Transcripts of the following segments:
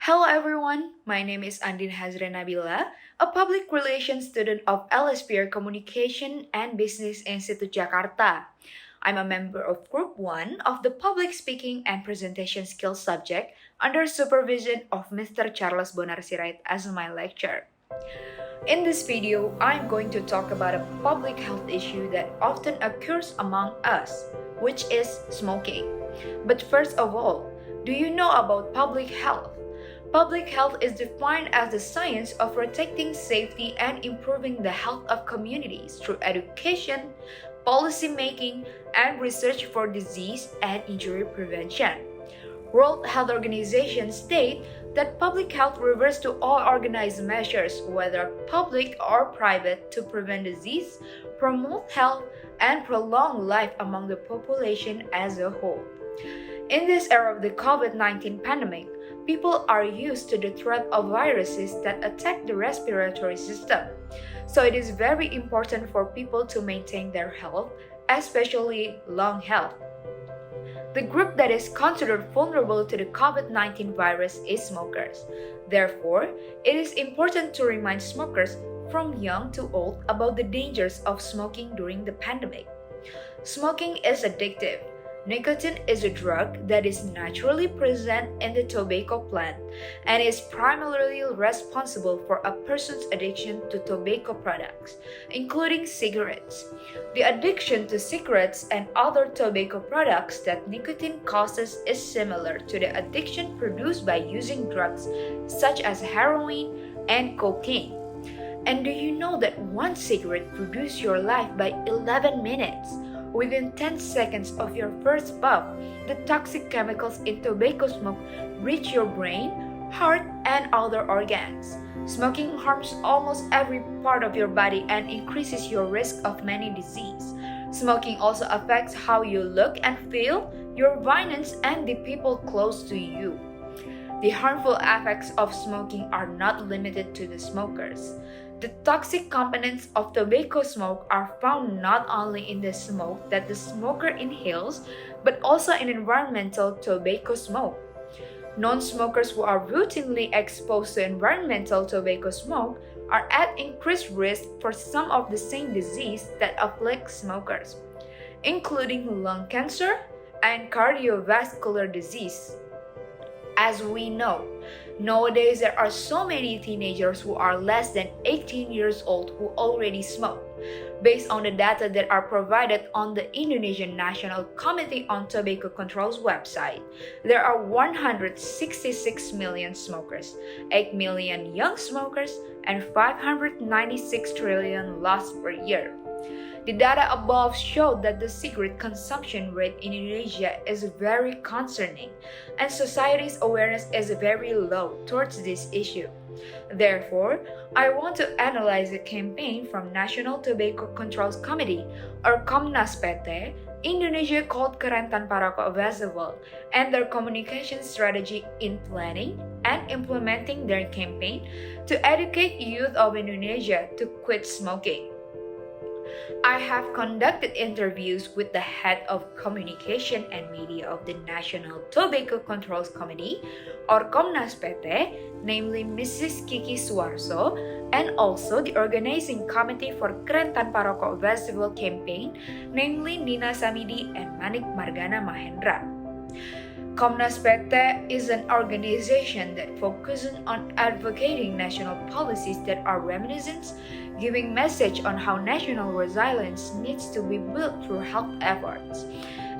Hello everyone, my name is Andin Hezrin Nabila, a public relations student of LSPR Communication and Business Institute Jakarta. I'm a member of Group 1 of the Public Speaking and Presentation Skills subject under supervision of Mr. Charles Bonar Sirait as my lecturer. In this video, I'm going to talk about a public health issue that often occurs among us, which is smoking. But first of all, do you know about public health? Public health is defined as the science of protecting safety and improving the health of communities through education, policy making, and research for disease and injury prevention. World Health Organization state that public health refers to all organized measures, whether public or private, to prevent disease, promote health, and prolong life among the population as a whole. In this era of the COVID-19 pandemic, people are used to the threat of viruses that attack the respiratory system. So it is very important for people to maintain their health, especially lung health. The group that is considered vulnerable to the COVID-19 virus is smokers. Therefore, it is important to remind smokers from young to old about the dangers of smoking during the pandemic. Smoking is addictive. Nicotine is a drug that is naturally present in the tobacco plant and is primarily responsible for a person's addiction to tobacco products, including cigarettes. The addiction to cigarettes and other tobacco products that nicotine causes is similar to the addiction produced by using drugs such as heroin and cocaine. And do you know that one cigarette reduces your life by 11 minutes? Within 10 seconds of your first puff, the toxic chemicals in tobacco smoke reach your brain, heart, and other organs. Smoking harms almost every part of your body and increases your risk of many diseases. Smoking also affects how you look and feel, your violence, and the people close to you. The harmful effects of smoking are not limited to the smokers. The toxic components of tobacco smoke are found not only in the smoke that the smoker inhales, but also in environmental tobacco smoke. Non-smokers who are routinely exposed to environmental tobacco smoke are at increased risk for some of the same disease that afflict smokers, including lung cancer and cardiovascular disease. As we know, nowadays there are so many teenagers who are less than 18 years old who already smoke. Based on the data that are provided on the Indonesian National Committee on Tobacco Control's website, there are 166 million smokers, 8 million young smokers, and 596 trillion loss per year. The data above showed that the cigarette consumption rate in Indonesia is very concerning, and society's awareness is very low towards this issue. Therefore, I want to analyze the campaign from National Tobacco Controls Committee, or Komnas PT, Indonesia called Keren Tanpa Rokok Festival, and their communication strategy in planning and implementing their campaign to educate youth of Indonesia to quit smoking. I have conducted interviews with the head of communication and media of the National Tobacco Controls Committee, or Komnas PT, namely Mrs. Kiki Suarso, and also the organizing committee for Keren Tanpa Rokok Festival campaign, namely Nina Samidi and Manik Margana Mahendra. Komnas PT is an organization that focuses on advocating national policies that are reminiscent, giving message on how national resilience needs to be built through health efforts.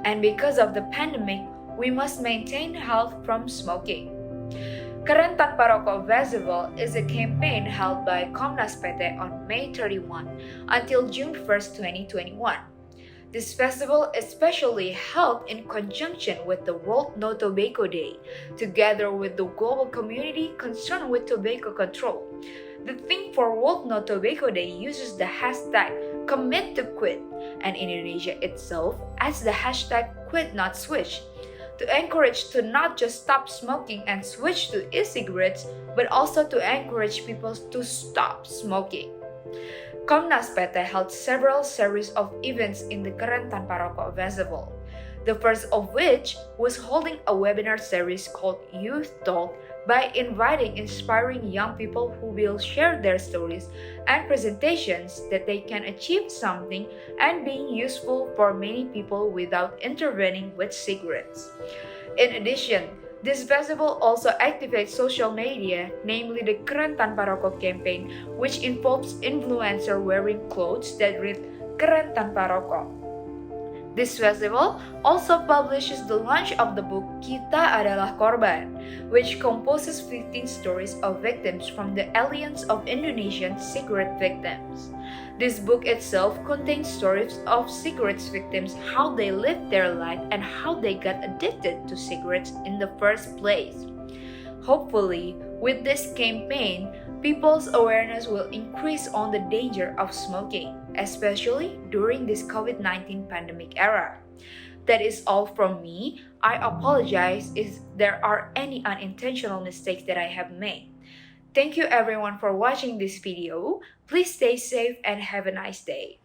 And because of the pandemic, we must maintain health from smoking. Keren Tanpa Rokok Festival is a campaign held by Komnas PT on May 31 until June 1, 2021. This festival is especially held in conjunction with the World No Tobacco Day, together with the global community concerned with tobacco control. The theme for World No Tobacco Day uses the hashtag Commit to Quit, and Indonesia itself adds the hashtag Quit Not Switch, to encourage to not just stop smoking and switch to e-cigarettes, but also to encourage people to stop smoking. Komnas PT held several series of events in the Keren Tanpa Rokok Festival. The first of which was holding a webinar series called Youth Talk by inviting inspiring young people who will share their stories and presentations that they can achieve something and being useful for many people without intervening with cigarettes. In addition, this festival also activates social media, namely the Keren Tanpa Rokok campaign, which involves influencers wearing clothes that read Keren Tanpa Rokok. This festival also publishes the launch of the book Kita Adalah Korban, which composes 15 stories of victims from the Alliance of Indonesian Cigarette Victims. This book itself contains stories of cigarette victims, how they lived their life and how they got addicted to cigarettes in the first place. Hopefully, with this campaign, people's awareness will increase on the danger of smoking, especially during this COVID-19 pandemic era. That is all from me. I apologize if there are any unintentional mistakes that I have made. Thank you everyone for watching this video. Please stay safe and have a nice day.